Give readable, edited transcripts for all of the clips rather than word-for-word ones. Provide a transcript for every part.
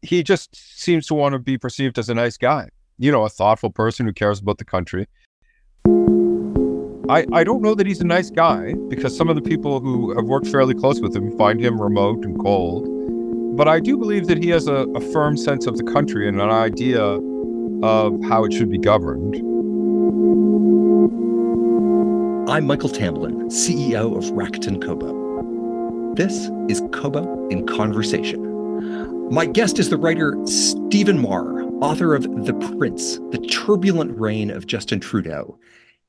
he just seems to want to be perceived as a nice guy, a thoughtful person who cares about the country. I don't know that he's a nice guy, because some of the people who have worked fairly close with him find him remote and cold. But I do believe that he has a firm sense of the country and an idea of how it should be governed. I'm Michael Tamblyn, CEO of Rakuten Kobo. This is Kobo in Conversation. My guest is the writer Stephen Maher, author of The Prince, The Turbulent Reign of Justin Trudeau,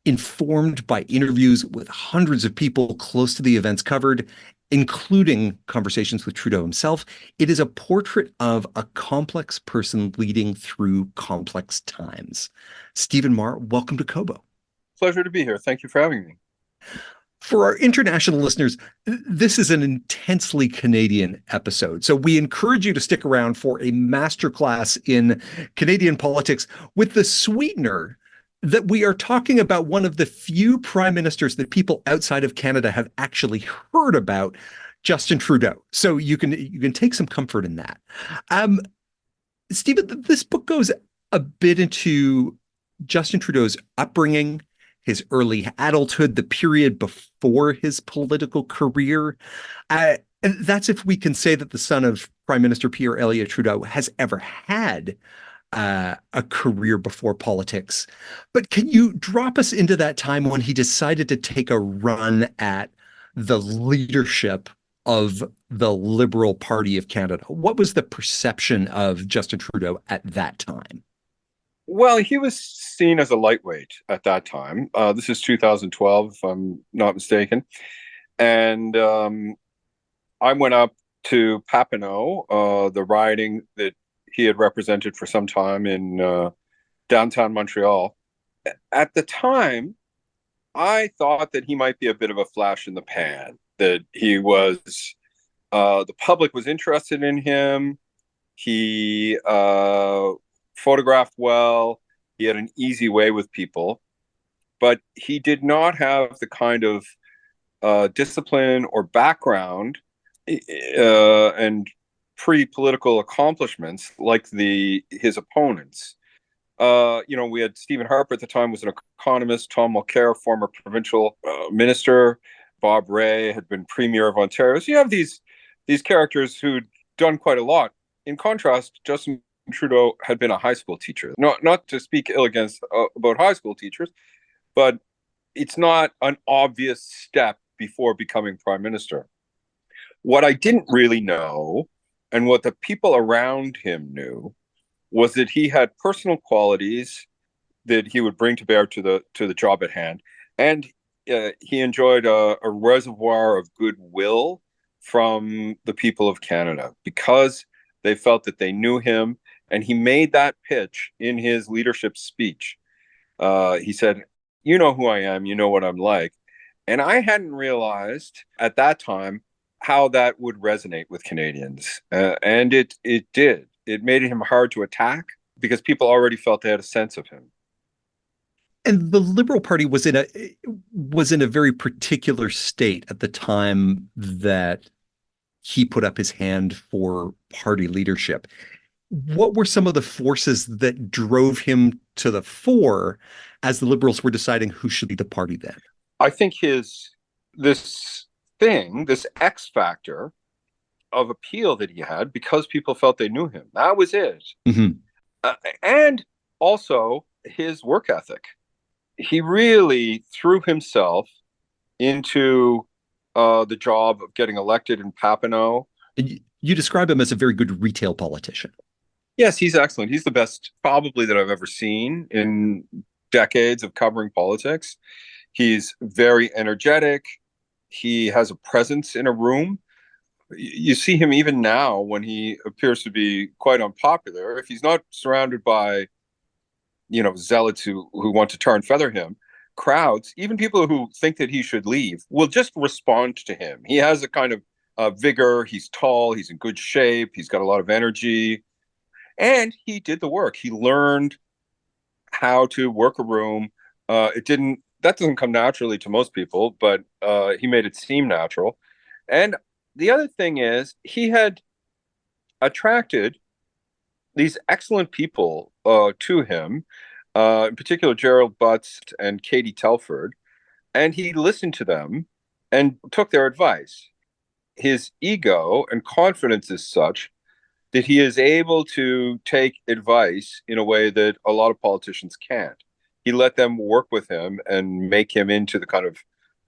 informed by interviews with hundreds of people close to the events covered, including conversations with Trudeau himself. It is a portrait of a complex person leading through complex times. Stephen Maher, welcome to Kobo. Pleasure to be here. Thank you for having me. For our international listeners, this is an intensely Canadian episode, so we encourage you to stick around for a masterclass in Canadian politics, with the sweetener that we are talking about one of the few prime ministers that people outside of Canada have actually heard about, Justin Trudeau. So you can take some comfort in that. Stephen, this book goes a bit into Justin Trudeau's upbringing, his early adulthood, the period before his political career. And that's if we can say that the son of Prime Minister Pierre Elliott Trudeau has ever had a career before politics. But can you drop us into that time when he decided to take a run at the leadership of the Liberal Party of Canada? What was the perception of Justin Trudeau at that time? Well, he was seen as a lightweight at that time. This is 2012, if I'm not mistaken. And I went up to Papineau, the riding that he had represented for some time in downtown Montreal. At the time, I thought that he might be a bit of a flash in the pan, that he was, the public was interested in him. He photographed well. He had an easy way with people, but he did not have the kind of discipline or background and pre-political accomplishments like his opponents. We had Stephen Harper at the time, was an economist. Tom Mulcair, former provincial minister. Bob Rae had been premier of Ontario. So you have these characters who'd done quite a lot. In contrast, Justin Trudeau had been a high school teacher. Not to speak ill about high school teachers, but it's not an obvious step before becoming prime minister. What I didn't really know, and what the people around him knew, was that he had personal qualities that he would bring to bear to the job at hand, and he enjoyed a reservoir of goodwill from the people of Canada because they felt that they knew him. And he made that pitch in his leadership speech. He said, "You know who I am, you know what I'm like." And I hadn't realized at that time how that would resonate with Canadians. And it did. It made him hard to attack because people already felt they had a sense of him. And the Liberal Party was in a very particular state at the time that he put up his hand for party leadership. What were some of the forces that drove him to the fore as the Liberals were deciding who should lead the party then? I think this X factor of appeal that he had, because people felt they knew him, that was it. Mm-hmm. And also his work ethic. He really threw himself into the job of getting elected in Papineau. You describe him as a very good retail politician. Yes, he's excellent. He's the best probably that I've ever seen in decades of covering politics. He's very energetic. He has a presence in a room. You see him even now when he appears to be quite unpopular. If he's not surrounded by, zealots who want to tar and feather him, crowds, even people who think that he should leave, will just respond to him. He has a kind of vigor. He's tall. He's in good shape. He's got a lot of energy. And he did the work. He learned how to work a room. That doesn't come naturally to most people, but he made it seem natural. And the other thing is, he had attracted these excellent people to him, in particular Gerald Butts and Katie Telford, and he listened to them and took their advice. His ego and confidence is such that he is able to take advice in a way that a lot of politicians can't. He let them work with him and make him into the kind of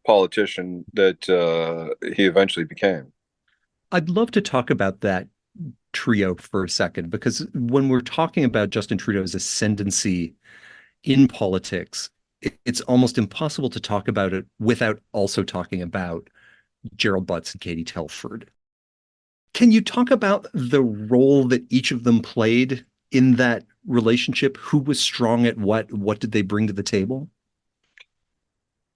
politician that he eventually became. I'd love to talk about that trio for a second, because when we're talking about Justin Trudeau's ascendancy in politics, it's almost impossible to talk about it without also talking about Gerald Butts and Katie Telford. Can you talk about the role that each of them played in that relationship? Who was strong at what? What did they bring to the table?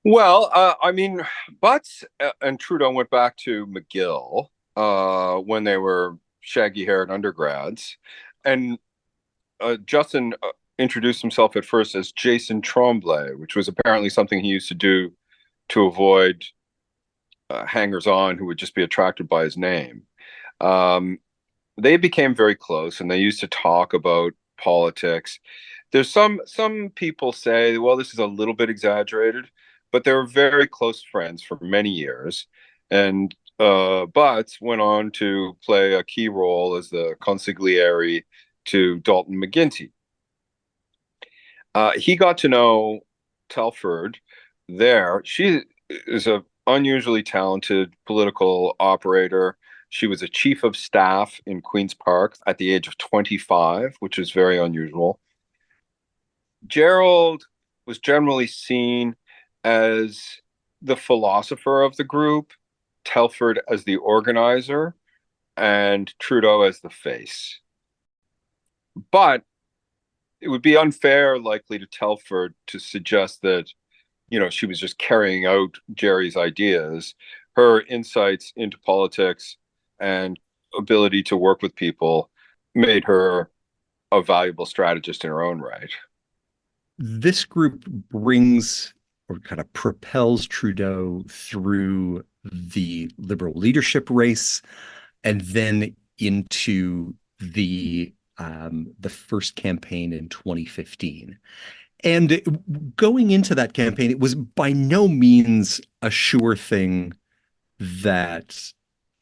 Well, I mean, Butts and Trudeau went back to McGill when they were shaggy-haired undergrads, and Justin introduced himself at first as Jason Tremblay, which was apparently something he used to do to avoid hangers-on who would just be attracted by his name. Um, they became very close, and they used to talk about politics. There's some people say, well, this is a little bit exaggerated, but they were very close friends for many years. And Butts went on to play a key role as the consigliere to Dalton McGuinty. He got to know Telford there. She is a unusually talented political operator. She was a chief of staff in Queen's Park at the age of 25, which is very unusual. Gerald was generally seen as the philosopher of the group, Telford as the organizer, and Trudeau as the face. But it would be unfair, likely, to Telford to suggest that, she was just carrying out Jerry's ideas. Her insights into politics and ability to work with people made her a valuable strategist in her own right. This group brings or kind of propels Trudeau through the Liberal leadership race and then into the first campaign in 2015. And going into that campaign, it was by no means a sure thing that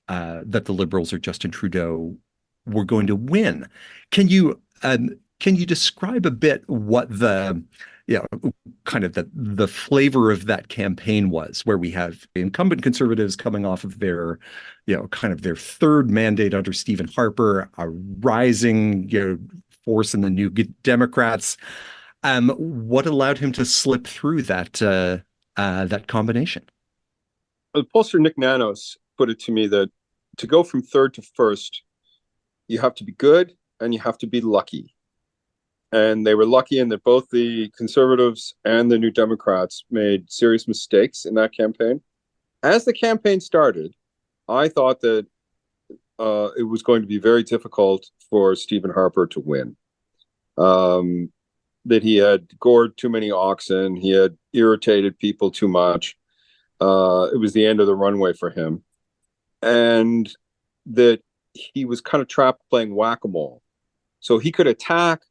that the Liberals or Justin Trudeau were going to win. Can you can you describe a bit what the kind of the flavor of that campaign was, where we have incumbent conservatives coming off of their kind of their third mandate under Stephen Harper, a rising force in the New Democrats. What allowed him to slip through that combination? The pollster Nick Nanos put it to me that to go from third to first, you have to be good and you have to be lucky. And they were lucky in that both the Conservatives and the New Democrats made serious mistakes in that campaign. As the campaign started, I thought that it was going to be very difficult for Stephen Harper to win. That he had gored too many oxen, he had irritated people too much. It was the end of the runway for him, and that he was kind of trapped playing whack-a-mole. So he could attack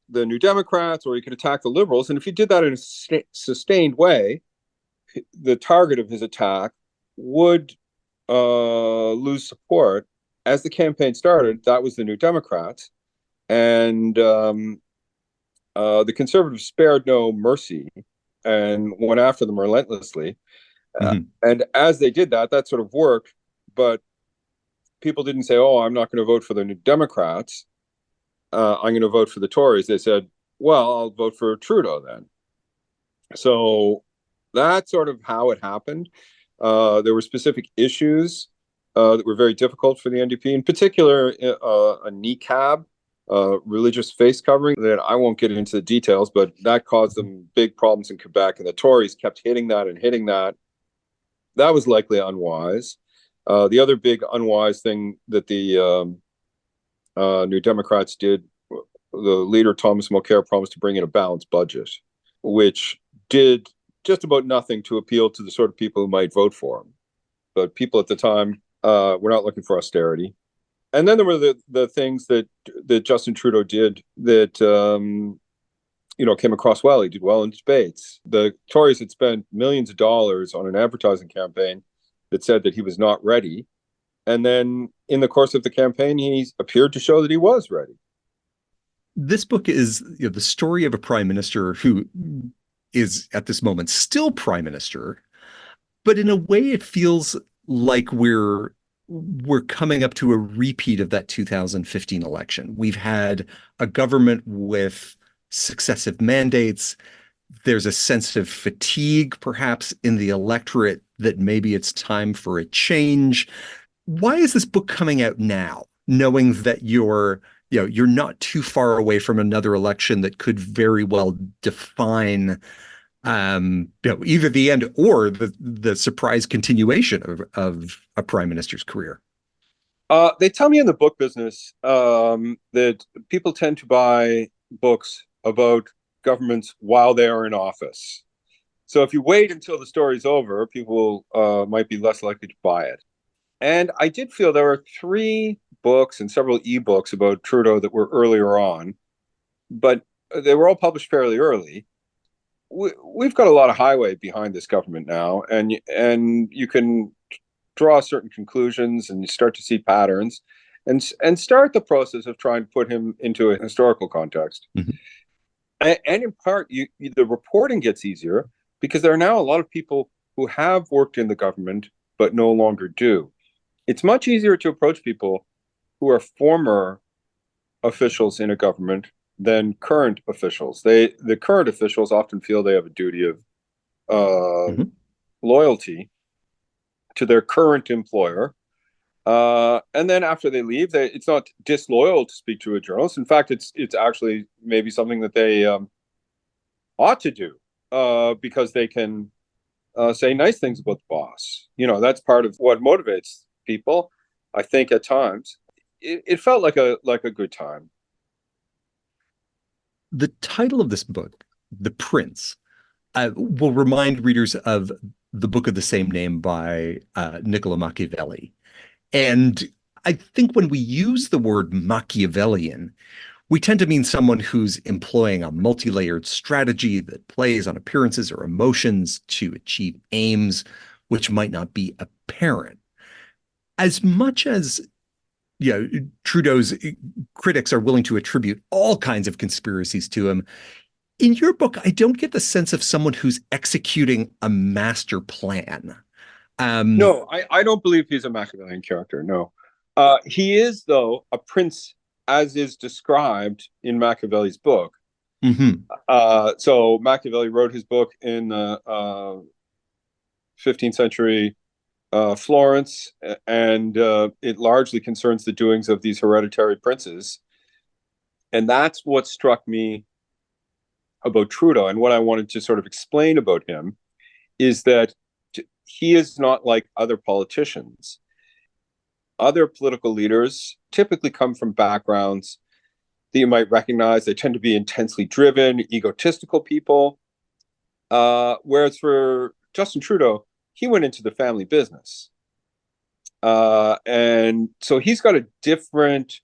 the New Democrats or he could attack the Liberals, and if he did that in a sustained way, the target of his attack would lose support. As the campaign started, that was the New Democrats, and the Conservatives spared no mercy and went after them relentlessly. Mhm. And as they did that, that sort of worked. But people didn't say, "Oh, I'm not going to vote for the New Democrats. I'm going to vote for the Tories." They said, "Well, I'll vote for Trudeau then." So that's sort of how it happened. There were specific issues that were very difficult for the NDP, in particular, a niqab, religious face covering that I won't get into the details, but that caused them big problems in Quebec, and the Tories kept hitting that and hitting that. That was likely unwise. The other big unwise thing that the New Democrats did, the leader, Thomas Mulcair, promised to bring in a balanced budget, which did just about nothing to appeal to the sort of people who might vote for him. But people at the time were not looking for austerity. And then there were the things that Justin Trudeau did that came across well. He did well in debates. The Tories had spent millions of dollars on an advertising campaign that said that he was not ready, and then in the course of the campaign, he appeared to show that he was ready. This book is, the story of a prime minister who is at this moment still prime minister, but in a way it feels like we're coming up to a repeat of that 2015 election. We've had a government with successive mandates. There's a sense of fatigue, perhaps, in the electorate that maybe it's time for a change. Why is this book coming out now, knowing that you're not too far away from another election that could very well define either the end or the surprise continuation of a prime minister's career? They tell me in the book business that people tend to buy books about governments while they are in office. So if you wait until the story's over, people might be less likely to buy it. And I did feel there were three books and several ebooks about Trudeau that were earlier on, but they were all published fairly early. We've got a lot of highway behind this government now, and you can draw certain conclusions and you start to see patterns, and start the process of trying to put him into a historical context. Mhm. And in part, the reporting gets easier because there are now a lot of people who have worked in the government but no longer do. It's much easier to approach people who are former officials in a government than current officials. The current officials often feel they have a duty of Mhm. loyalty to their current employer. And then after they leave, it's not disloyal to speak to a journalist. In fact, it's actually maybe something that they ought to do because they can say nice things about the boss. That's part of what motivates people. I think at times it felt like a good time. The title of this book, The Prince, will remind readers of the book of the same name by Niccolo Machiavelli. And I think when we use the word Machiavellian, we tend to mean someone who's employing a multi-layered strategy that plays on appearances or emotions to achieve aims which might not be apparent. As much as Trudeau's critics are willing to attribute all kinds of conspiracies to him, in your book, I don't get the sense of someone who's executing a master plan. Um, No, I don't believe he's a Machiavellian character. No. He is, though, a prince as is described in Machiavelli's book. mhm. So Machiavelli wrote his book in the 15th century Florence, and it largely concerns the doings of these hereditary princes. And that's what struck me about Trudeau. And what I wanted to sort of explain about him is that he is not like other politicians. Other political leaders typically come from backgrounds that you might recognize. They tend to be intensely driven, egotistical people. Whereas for Justin Trudeau, he went into the family business. And so he's got a different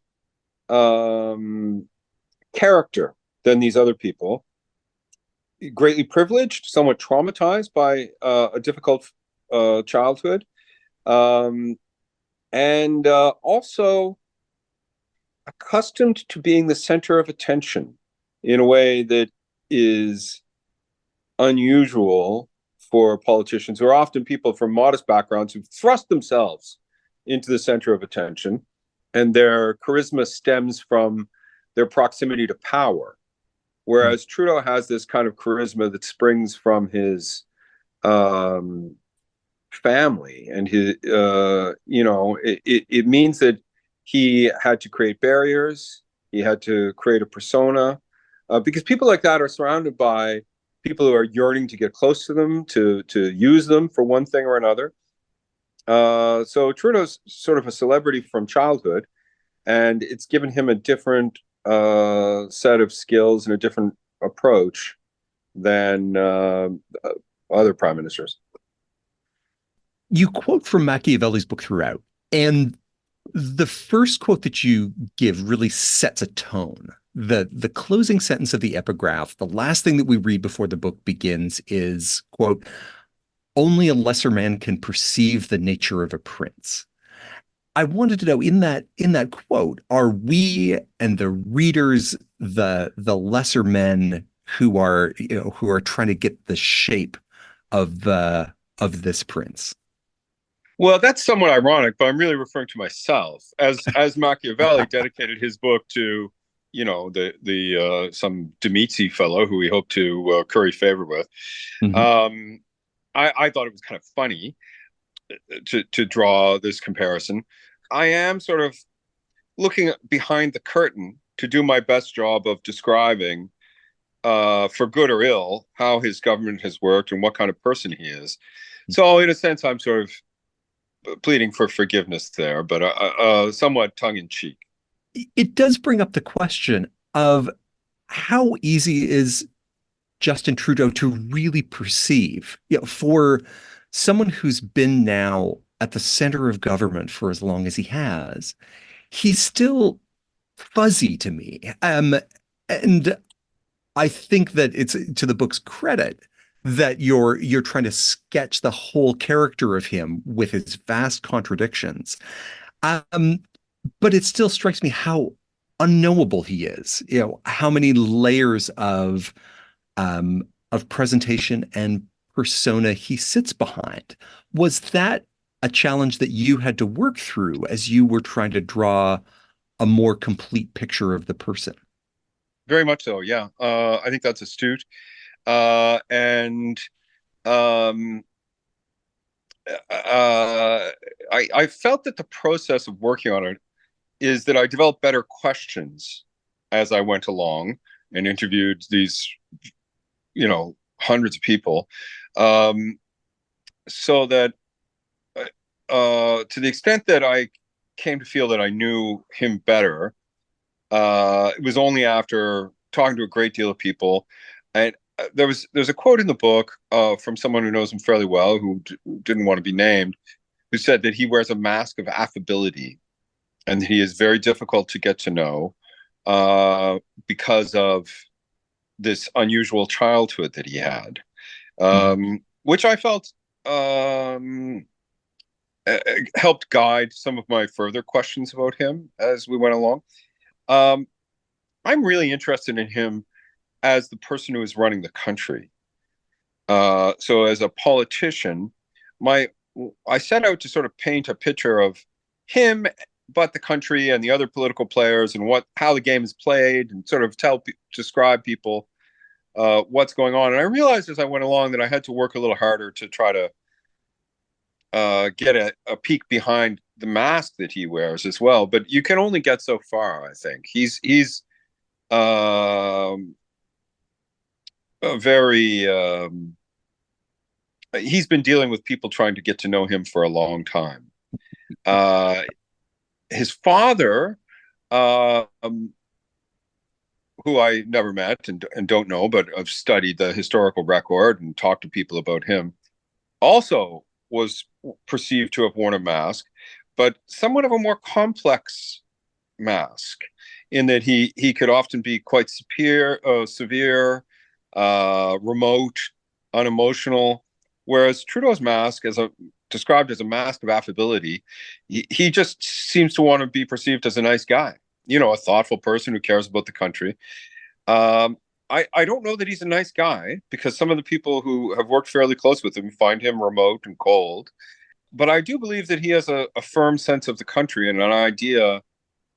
character than these other people. Greatly privileged, somewhat traumatized by a difficult childhood, um, and also accustomed to being the center of attention in a way that is unusual for politicians who are often people from modest backgrounds who thrust themselves into the center of attention, and their charisma stems from their proximity to power. Whereas Trudeau has this kind of charisma that springs from his um, family, and it means that he had to create barriers. He had to create a persona because people like that are surrounded by people who are yearning to get close to them, to use them for one thing or another. So Trudeau's sort of a celebrity from childhood, and it's given him a different set of skills and a different approach than other prime ministers. You quote from Machiavelli's book throughout, and The first quote that you give really sets a tone. The closing sentence of the epigraph, the last thing that we read before the book begins is, quote, only a lesser man can perceive the nature of a prince. I wanted to know in that quote, are we and the readers the lesser men who are, who are trying to get the shape of the of this prince? Well, that's somewhat ironic, but I'm really referring to myself as Machiavelli dedicated his book to, the some Dmitri fellow who we hope to curry favor with. Mhm. Um, I thought it was kind of funny to draw this comparison. I am sort of looking behind the curtain to do my best job of describing, for good or ill, how his government has worked and what kind of person he is. So, in a sense, I'm sort of pleading for forgiveness there, but somewhat tongue in cheek. It does bring up the question of how easy is Justin Trudeau to really perceive, for someone who's been now at the center of government for as long as he has, he's still fuzzy to me. And I think that it's to the book's credit that you're trying to sketch the whole character of him with his vast contradictions. Um, but it still strikes me how unknowable he is. How many layers of presentation and persona he sits behind. Was that a challenge that you had to work through as you were trying to draw a more complete picture of the person? Very much so, yeah. I think that's astute. And um, I felt that the process of working on it is that I developed better questions as I went along and interviewed these, hundreds of people. Um, so that to the extent that I came to feel that I knew him better, it was only after talking to a great deal of people. And there's a quote in the book from someone who knows him fairly well, who didn't want to be named, who said that he wears a mask of affability and he is very difficult to get to know uh, because of this unusual childhood that he had, Mhm. which I felt helped guide some of my further questions about him as we went along. Um, I'm really interested in him as the person who is running the country. So as a politician, my I set out to sort of paint a picture of him, but the country and the other political players and how the game is played, and sort of describe people what's going on. And I realized as I went along that I had to work a little harder to try to get a peek behind the mask that he wears as well. But you can only get so far. I think he's um, a very he's been dealing with people trying to get to know him for a long time. Uh, his father, who I never met and don't know, but I've studied the historical record and talked to people about him, also was perceived to have worn a mask, but somewhat of a more complex mask, in that he could often be quite severe, remote, unemotional. Whereas Trudeau's mask, described as a mask of affability, he just seems to want to be perceived as a nice guy, a thoughtful person who cares about the country. Um, I don't know that he's a nice guy, because some of the people who have worked fairly close with him find him remote and cold. But I do believe that he has a firm sense of the country and an idea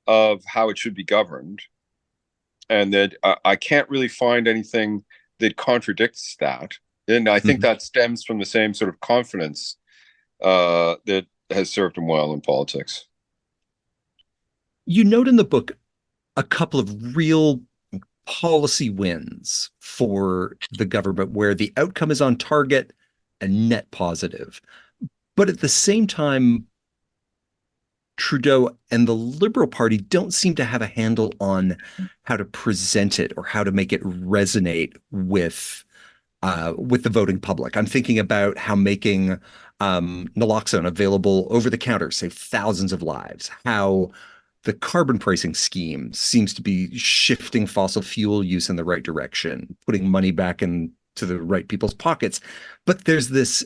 of how it should be governed, and that I can't really find anything that contradicts that. And I think Mhm. that stems from the same sort of confidence that has served him well in politics. You note in the book a couple of real policy wins for the government where the outcome is on target and net positive. But at the same time, Trudeau and the Liberal Party don't seem to have a handle on how to present it or how to make it resonate with the voting public. I'm thinking about how making naloxone available over the counter save thousands of lives, how the carbon pricing scheme seems to be shifting fossil fuel use in the right direction, putting money back into the right people's pockets. But there's this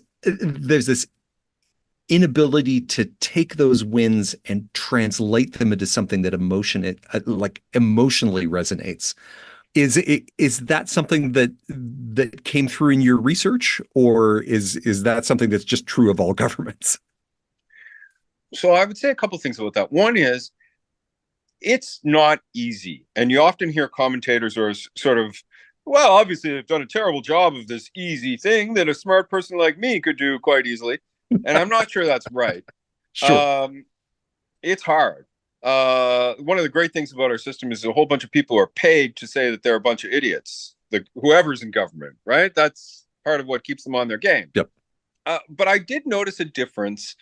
inability to take those wins and translate them into something that like emotionally resonates. Is that something that came through in your research, or is that something that's just true of all governments? So I would say a couple things about that. One is it's not easy. And you often hear commentators or sort of, well, obviously they've done a terrible job of this easy thing that a smart person like me could do quite easily. And I'm not sure that's right. Sure. Um, it's hard. One of the great things about our system is a whole bunch of people are paid to say that they're a bunch of idiots. Whoever's in government, right? That's part of what keeps them on their game. Yep. But I did notice a difference.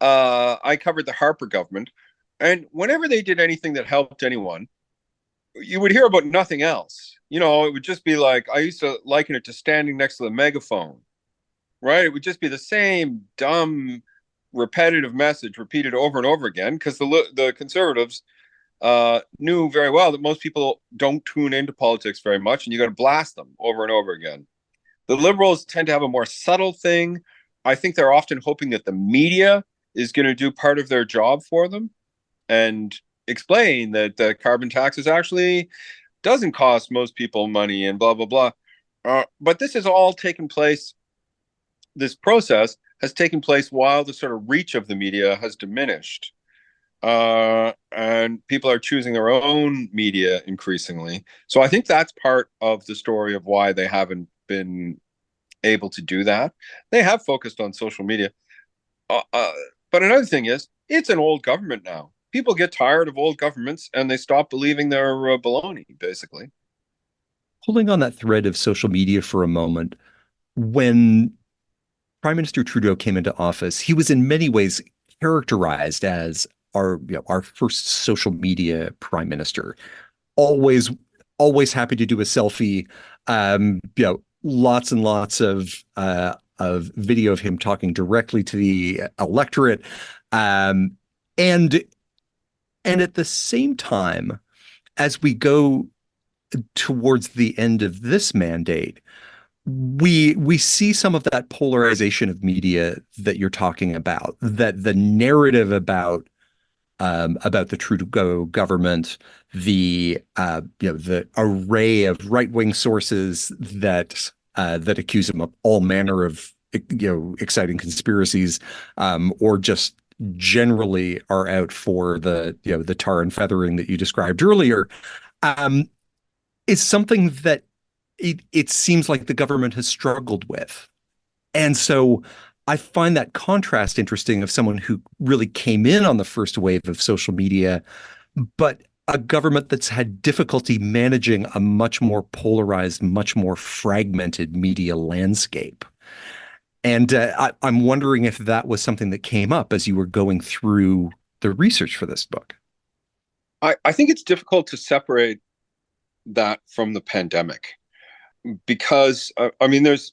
I covered the Harper government, and whenever they did anything that helped anyone, you would hear about nothing else. It would just be like, I used to liken it to standing next to the megaphone, right? It would just be the same dumb, repetitive message repeated over and over again because the conservatives knew very well that most people don't tune into politics very much, and you got to blast them over and over again. The liberals tend to have a more subtle thing. I think they're often hoping that the media is going to do part of their job for them and explain that the carbon taxes actually doesn't cost most people money and blah blah blah. But this has all taken place. This process has taken place while the sort of reach of the media has diminished, and people are choosing their own media increasingly. So I think that's part of the story of why they haven't been able to do that. They have focused on social media, uh, uh, but another thing is it's an old government now. People get tired of old governments and they stop believing they're baloney, basically. Pulling on that thread of social media for a moment, when Prime Minister Trudeau came into office, he was in many ways characterized as our first social media prime minister. Always, always happy to do a selfie. Lots and lots of video of him talking directly to the electorate, um, and and at the same time, as we go towards the end of this mandate, we see some of that polarization of media that you're talking about, that the narrative about the Trudeau government, the array of right-wing sources that accuse him of all manner of exciting conspiracies, or just generally are out for the tar and feathering that you described earlier, um, is something that it seems like the government has struggled with. And so I find that contrast interesting of someone who really came in on the first wave of social media, but a government that's had difficulty managing a much more polarized, much more fragmented media landscape. And I'm wondering if that was something that came up as you were going through the research for this book. I think it's difficult to separate that from the pandemic because, I mean, there's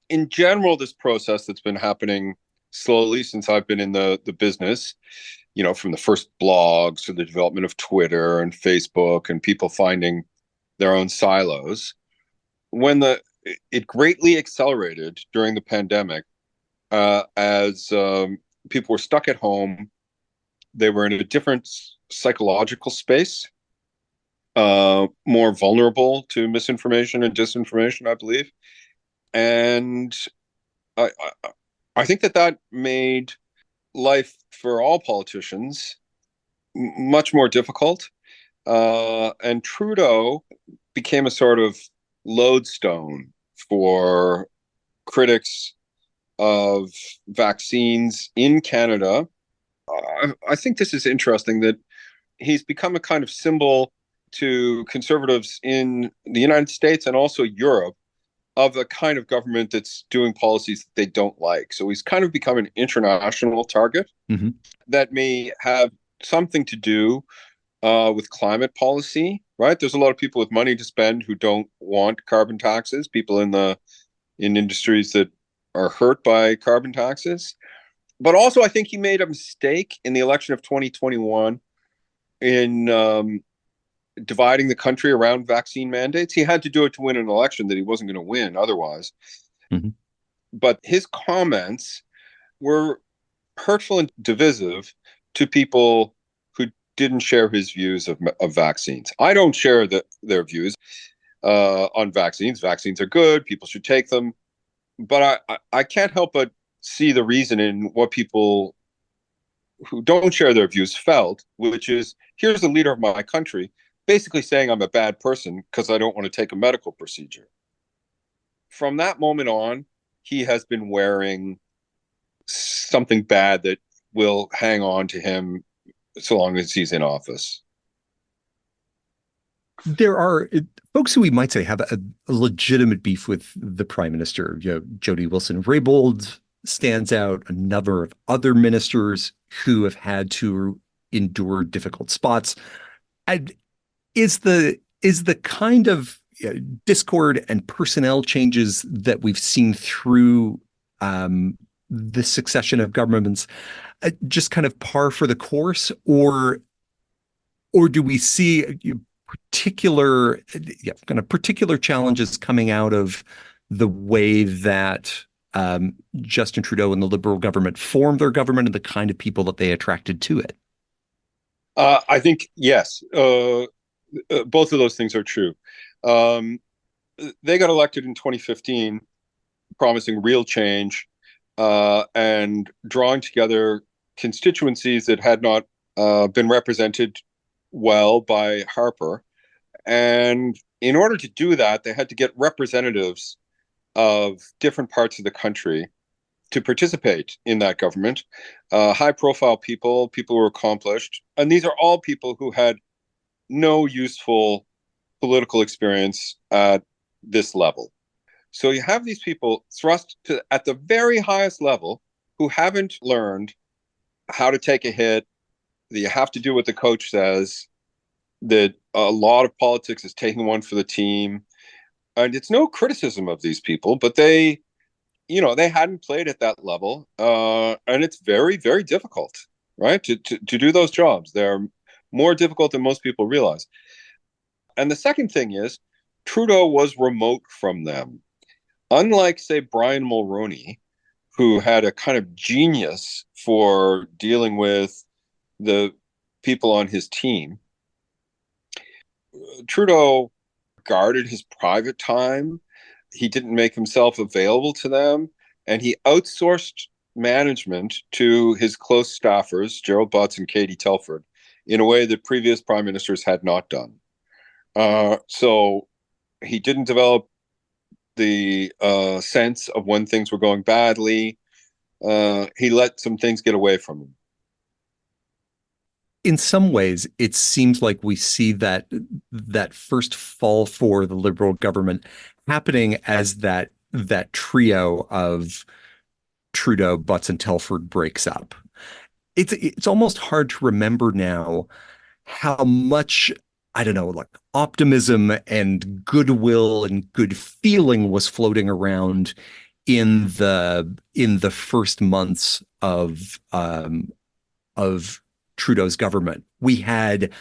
in general this process that's been happening slowly since I've been in the business, from the first blogs to the development of Twitter and Facebook and people finding their own silos. When it greatly accelerated during the pandemic, as people were stuck at home, they were in a different psychological space, more vulnerable to misinformation and disinformation, I believe. And I think that made life for all politicians much more difficult. And Trudeau became a sort of lodestone for critics of vaccines in Canada. I think this is interesting that he's become a kind of symbol to conservatives in the United States and also Europe of a kind of government that's doing policies that they don't like. So he's kind of become an international target Mm-hmm. that may have something to do with climate policy, right? There's a lot of people with money to spend who don't want carbon taxes. People in industries that are hurt by carbon taxes. But also, I think he made a mistake in the election of 2021 in dividing the country around vaccine mandates. He had to do it to win an election that he wasn't going to win otherwise. Mhm. But his comments were hurtful and divisive to people who didn't share his views of vaccines. I don't share their views on vaccines. Vaccines are good. People should take them. But I can't help but see the reason in what people who don't share their views felt, which is here's the leader of my country basically saying I'm a bad person because I don't want to take a medical procedure. From that moment on, he has been wearing something bad that will hang on to him so long as he's in office. There are folks who we might say have a legitimate beef with the prime minister. Jody Wilson-Raybould stands out. A number of other ministers who have had to endure difficult spots. And is the kind of discord and personnel changes that we've seen through the succession of governments just kind of par for the course, or do we see particular kind of particular challenges coming out of the way that Justin Trudeau and the Liberal government formed their government and the kind of people that they attracted to it? I think yes, both of those things are true. Um, they got elected in 2015, promising real change and drawing together constituencies that had not been represented well by Harper. And in order to do that, they had to get representatives of different parts of the country to participate in that government. High profile people, people who were accomplished. And these are all people who had no useful political experience at this level. So you have these people thrust to at the very highest level who haven't learned how to take a hit, that you have to do what the coach says, that a lot of politics is taking one for the team. And it's no criticism of these people, but they hadn't played at that level. And it's very, very difficult, right? To do those jobs. They're more difficult than most people realize. And the second thing is, Trudeau was remote from them. Unlike, say, Brian Mulroney, who had a kind of genius for dealing with the people on his team, Trudeau guarded his private time. He didn't make himself available to them, and he outsourced management to his close staffers, Gerald Butts and Katie Telford, in a way that previous prime ministers had not done. So he didn't develop the sense of when things were going badly. He let some things get away from him. In some ways, it seems like we see that first fall for the Liberal government happening as that trio of Trudeau, Butts, and Telford breaks up. It's almost hard to remember now how much, I don't know, like optimism and goodwill and good feeling was floating around in the first months of Trudeau's government. We had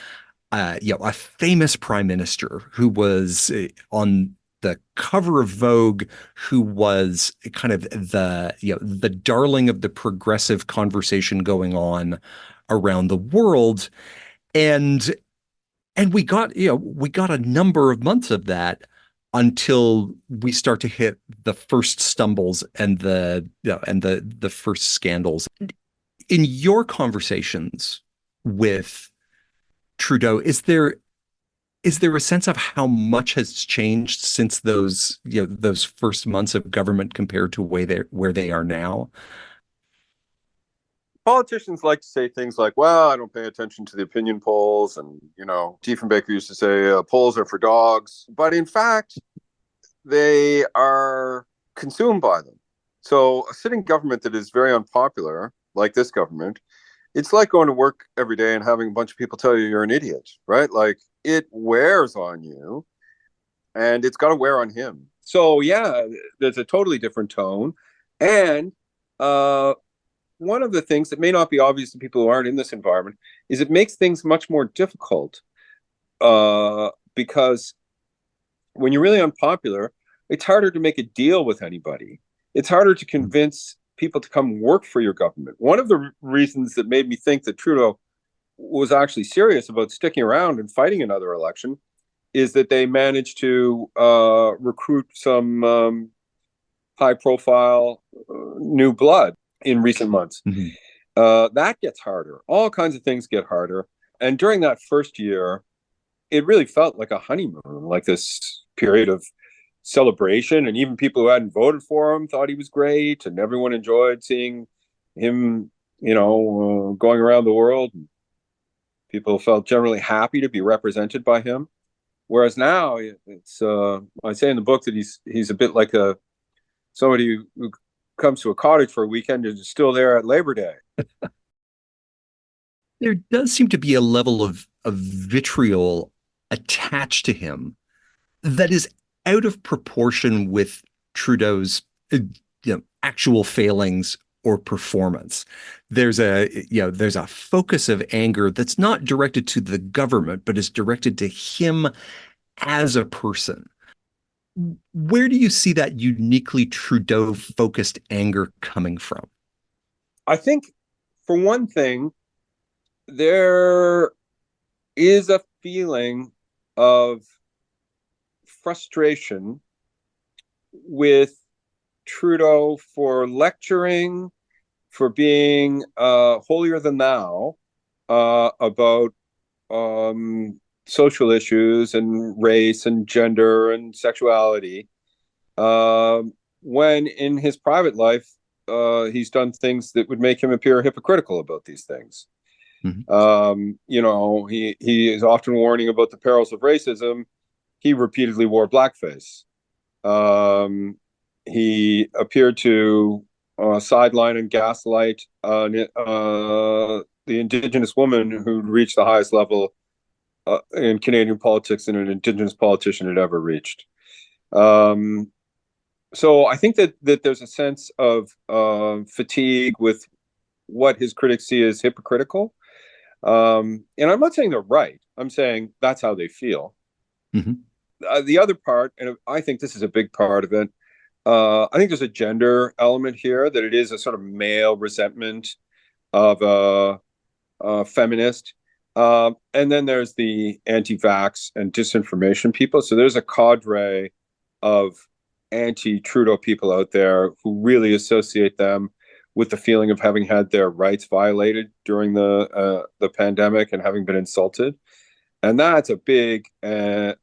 a famous prime minister who was on the cover of Vogue, who was kind of the darling of the progressive conversation going on around the world, and we got a number of months of that until we start to hit the first stumbles and the first scandals. In your conversations with Trudeau, is there a sense of how much has changed since those first months of government compared to where they are now? Politicians like to say things like, well, I don't pay attention to the opinion polls. And, Diefenbaker used to say polls are for dogs. But in fact, they are consumed by them. So a sitting government that is very unpopular, like this government, it's like going to work every day and having a bunch of people tell you you're an idiot, right? Like it wears on you and it's got to wear on him. So yeah, there's a totally different tone. And uh, one of the things that may not be obvious to people who aren't in this environment is it makes things much more difficult because when you're really unpopular, it's harder to make a deal with anybody. It's harder to convince people to come work for your government. One of the reasons that made me think that Trudeau was actually serious about sticking around and fighting another election is that they managed to recruit some high profile new blood in recent months. Mhm. That gets harder. All kinds of things get harder. And during that first year, it really felt like a honeymoon, like this period of celebration. And even people who hadn't voted for him thought he was great, and everyone enjoyed seeing him, going around the world. And people felt generally happy to be represented by him. Whereas now, it's I say in the book that he's a bit like a somebody who comes to a cottage for a weekend and is still there at Labor Day. There does seem to be a level of vitriol attached to him that is out of proportion with Trudeau's actual failings or performance. There's a focus of anger that's not directed to the government, but is directed to him as a person. Where do you see that uniquely Trudeau focused anger coming from? I think, for one thing, there is a feeling of frustration with Trudeau for lecturing, for being holier than thou about social issues and race and gender and sexuality, when in his private life he's done things that would make him appear hypocritical about these things. Mhm. He is often warning about the perils of racism. He repeatedly wore blackface. Um, he appeared to sideline and gaslight the Indigenous woman who reached the highest level in Canadian politics than an Indigenous politician had ever reached. Um, so I think that there's a sense of fatigue with what his critics see as hypocritical. And I'm not saying they're right. I'm saying that's how they feel. Mhm. The other part, and I think this is a big part of it, I think there's a gender element here, that it is a sort of male resentment of a feminist. And then there's the anti-vax and disinformation people. So there's a cadre of anti-Trudeau people out there who really associate them with the feeling of having had their rights violated during the pandemic and having been insulted. And that's a big, not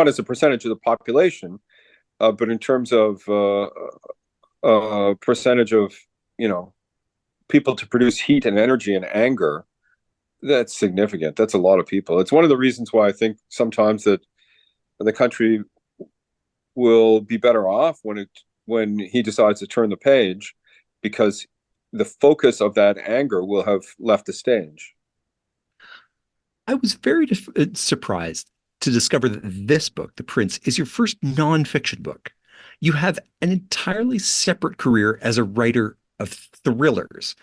as a percentage of the population, but in terms of percentage of you know people to produce heat and energy and anger, that's significant. That's a lot of people. It's one of the reasons why I think sometimes that the country will be better off when he decides to turn the page, because the focus of that anger will have left the stage. I was very surprised to discover that this book, The Prince, is your first nonfiction book. You have an entirely separate career as a writer of thrillers.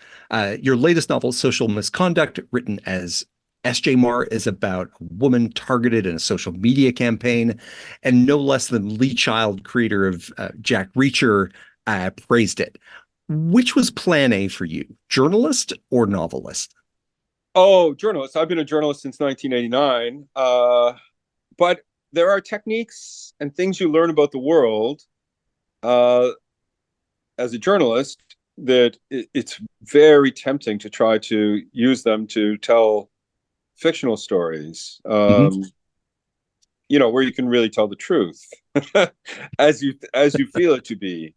Your latest novel, Social Misconduct, written as S.J. Maher, is about a woman targeted in a social media campaign, and no less than Lee Child, creator of Jack Reacher, praised it. Which was plan A for you, journalist or novelist? Oh, journalist. I've been a journalist since 1989. But there are techniques and things you learn about the world uh, as a journalist that it's very tempting to try to use them to tell fictional stories, Mhm. where you can really tell the truth as you feel it to be.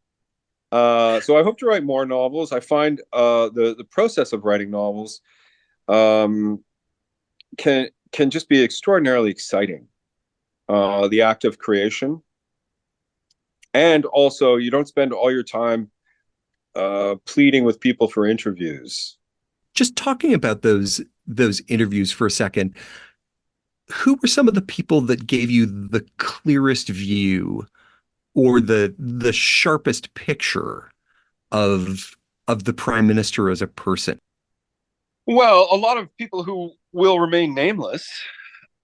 So I hope to write more novels. I find the process of writing novels um, can just be extraordinarily exciting. The act of creation, and also you don't spend all your time pleading with people for interviews. Just talking about those interviews for a second, who were some of the people that gave you the clearest view or the sharpest picture of the prime minister as a person? Well, a lot of people who will remain nameless.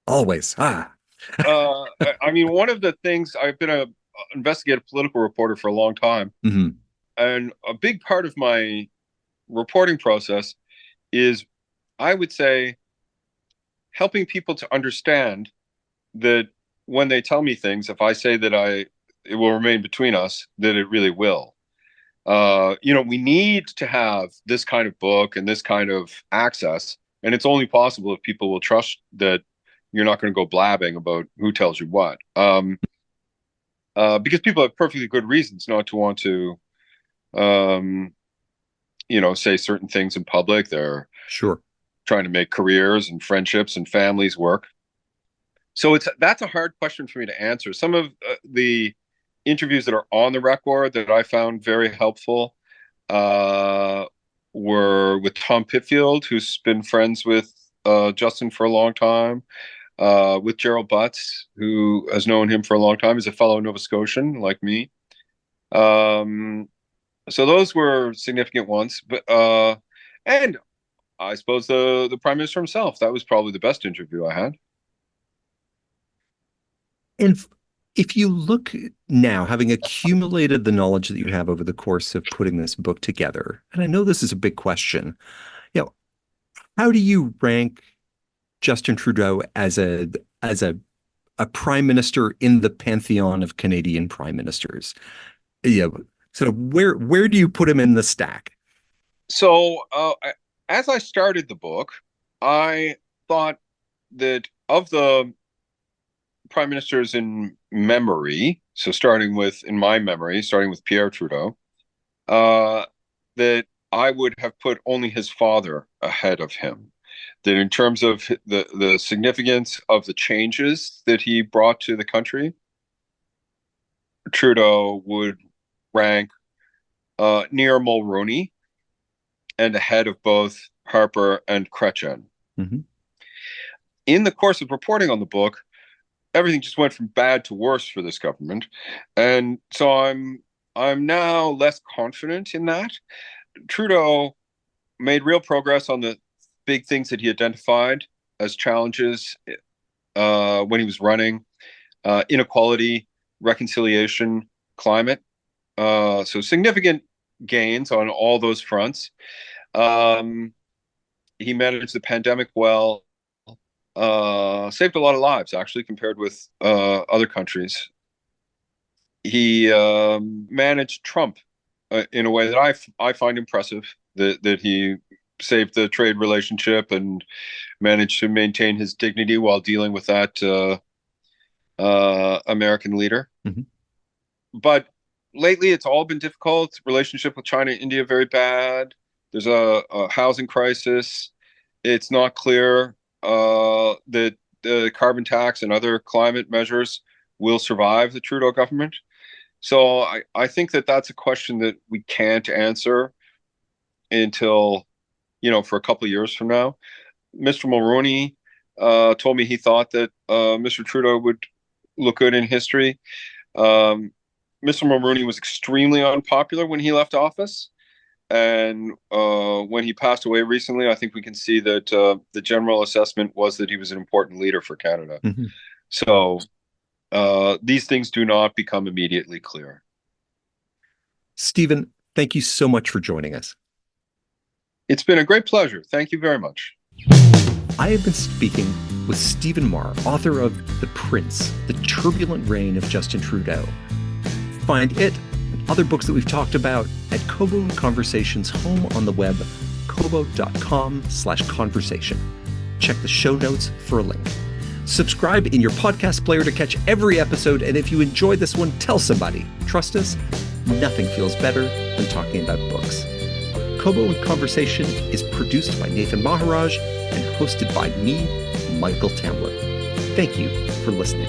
Always. Ah. I mean, one of the things I've been a investigative political reporter for a long time, Mhm. and a big part of my reporting process is, I would say, helping people to understand that when they tell me things, if I say that it will remain between us, that it really will. We need to have this kind of book and this kind of access, and it's only possible if people will trust that you're not going to go blabbing about who tells you what. Because people have perfectly good reasons not to want to, um, say certain things in public. They're Sure. trying to make careers and friendships and families work. So that's a hard question for me to answer. Some of the interviews that are on the record that I found very helpful uh, were with Tom Pitfield, who's been friends with Justin for a long time, with Gerald Butts, who has known him for a long time. He's a fellow Nova Scotian like me. Um, so those were significant ones. And I suppose the Prime Minister himself, that was probably the best interview I had. And if you look now, having accumulated the knowledge that you have over the course of putting this book together, and I know this is a big question, you know, how do you rank Justin Trudeau as a prime minister in the pantheon of Canadian prime ministers? Yeah. So where do you put him in the stack? So as I started the book, I thought that of the prime ministers in memory, so in my memory, starting with Pierre Trudeau, uh, that I would have put only his father ahead of him. That in terms of the significance of the changes that he brought to the country, Trudeau would rank near Mulroney and ahead of both Harper and Chrétien. Mm-hmm. In the course of reporting on the book, everything just went from bad to worse for this government, and so I'm now less confident in that. Trudeau made real progress on the big things that he identified as challenges when he was running: inequality, reconciliation, climate. So significant gains on all those fronts. Um, he managed the pandemic well, saved a lot of lives actually compared with other countries. He managed Trump in a way that I find impressive. That he saved the trade relationship and managed to maintain his dignity while dealing with that American leader. Mm-hmm. But lately, it's all been difficult. Relationship with China and India very bad. There's a housing crisis. It's not clear that the carbon tax and other climate measures will survive the Trudeau government. So I think that that's a question that we can't answer until, for a couple of years from now. Mr. Mulroney told me he thought that Mr. Trudeau would look good in history. Mr. Mulroney was extremely unpopular when he left office. And when he passed away recently, I think we can see that the general assessment was that he was an important leader for Canada. Mm-hmm. So these things do not become immediately clear. Stephen, thank you so much for joining us. It's been a great pleasure. Thank you very much. I have been speaking with Stephen Maher, author of The Prince, The Turbulent Reign of Justin Trudeau. Find it and other books that we've talked about at Kobo and Conversations home on the web, kobo.com/conversation. Check the show notes for a link. Subscribe in your podcast player to catch every episode, and if you enjoyed this one, tell somebody. Trust us, nothing feels better than talking about books. Kobo and Conversation is produced by Nathan Maharaj and hosted by me, Michael Tamlin. Thank you for listening.